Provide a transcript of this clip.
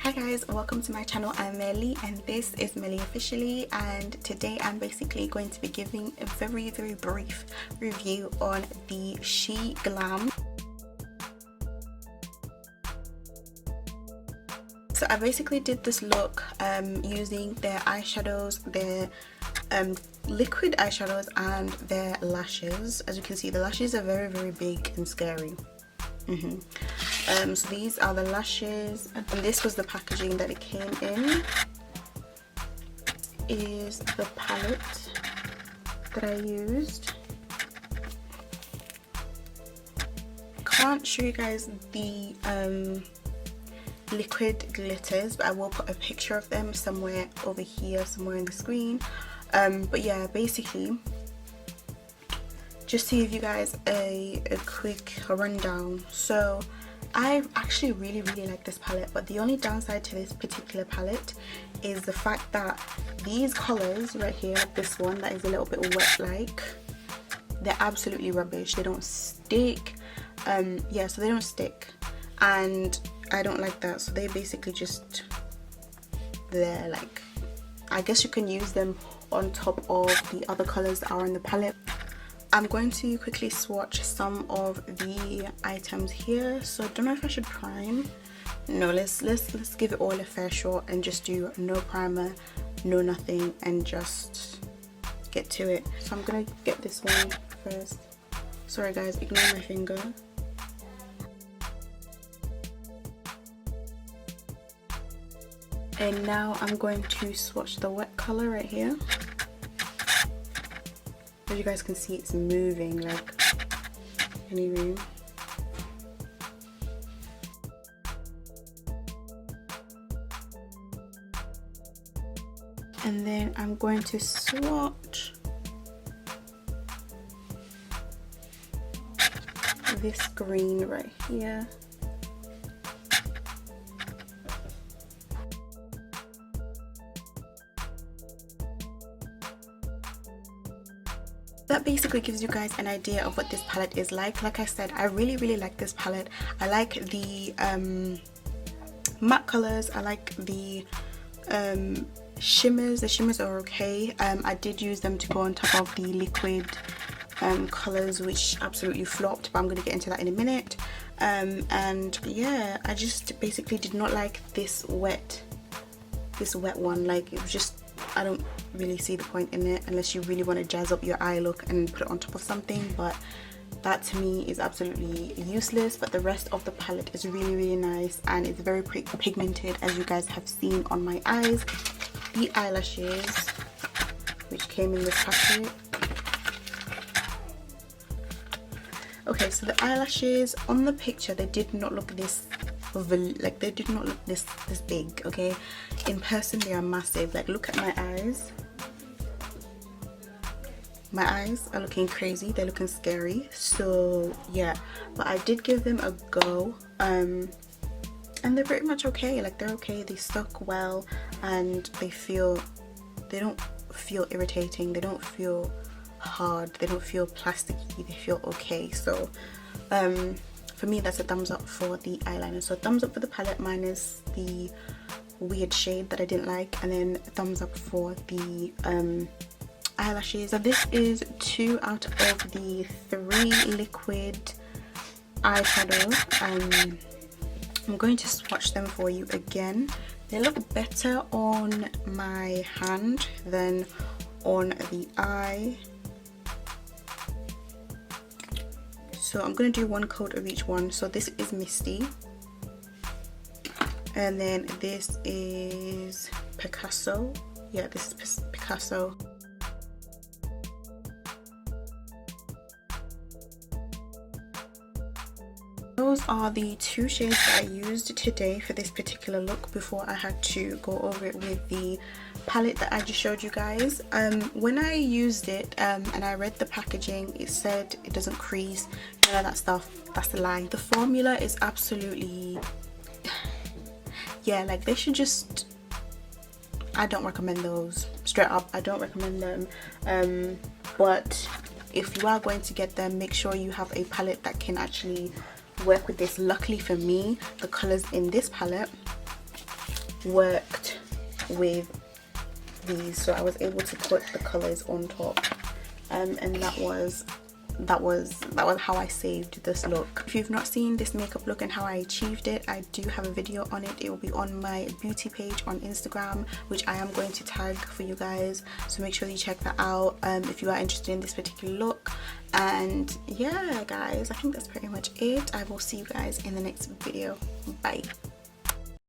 Hi guys, welcome to my channel. I'm Melly and this is Melly Officially, and today I'm basically going to be giving a very brief review on the SheGlam. So I basically did this look using their eyeshadows, their liquid eyeshadows and their lashes. As you can see, the lashes are very big and scary. So these are the lashes, and this was the packaging that it came in. Is the palette that I used. Can't show you guys the liquid glitters, but I will put a picture of them somewhere over here, somewhere in the screen. But yeah, basically, just to give you guys a quick rundown. So I actually really like this palette, but the only downside to this particular palette is the fact that these colors right here, like this one that is a little bit wet, like, they're absolutely rubbish. They don't stick. Yeah, so they don't stick, and I don't like that. So they basically just, they're like, I guess you can use them on top of the other colors that are in the palette. I'm going to quickly swatch some of the items here. So I don't know if I should prime. No, let's give it all a fair shot and just do no primer, no nothing, and just get to it. So I'm gonna get this one first. Sorry guys, ignore my finger. And now I'm going to swatch the wet color right here. As you guys can see, it's moving like any room. And then I'm going to swatch this green right here. That basically gives you guys an idea of what this palette is like. Like I said, I really like this palette. I like the matte colors. I like the shimmers. The shimmers are okay. I did use them to go on top of the liquid colors, which absolutely flopped, but I'm going to get into that in a minute. And yeah, I just basically did not like this wet one. Like, it was just, I don't really see the point in it unless you really want to jazz up your eye look and put it on top of something, but that to me is absolutely useless. But the rest of the palette is really nice, and it's very pigmented, as you guys have seen on my eyes. The eyelashes, which came in this packet. Okay, so the eyelashes on the picture, they did not look this like, they did not look this big. Okay, in person they are massive. Like, look at my eyes. My eyes are looking crazy, they're looking scary. So yeah, but I did give them a go, and they're pretty much okay. Like, they're okay, they stuck well, and they don't feel irritating, they don't feel hard, they don't feel plasticky, they feel okay. So for me, that's a thumbs up for the eyeliner. So thumbs up for the palette minus the weird shade that I didn't like, and then thumbs up for the eyelashes. So this is 2 out of the 3 liquid eyeshadows. I'm going to swatch them for you again. They look better on my hand than on the eye. So I'm going to do one coat of each one. So this is Misty, and then this is Picasso. Yeah, this is Picasso. Those are the 2 shades that I used today for this particular look before I had to go over it with the palette that I just showed you guys. When I used it and I read the packaging, it said it doesn't crease, none of that stuff. That's a lie. The formula is absolutely, yeah, like, they should just, I don't recommend those. Straight up, I don't recommend them. But if you are going to get them, make sure you have a palette that can actually work with this. Luckily for me, the colors in this palette worked with these, so I was able to put the colors on top, and that was how I saved this look. If you've not seen this makeup look and how I achieved it, I do have a video on it. It will be on my beauty page on Instagram, which I am going to tag for you guys, so make sure you check that out if you are interested in this particular look. And yeah guys, I think that's pretty much it. I will see you guys in the next video. Bye.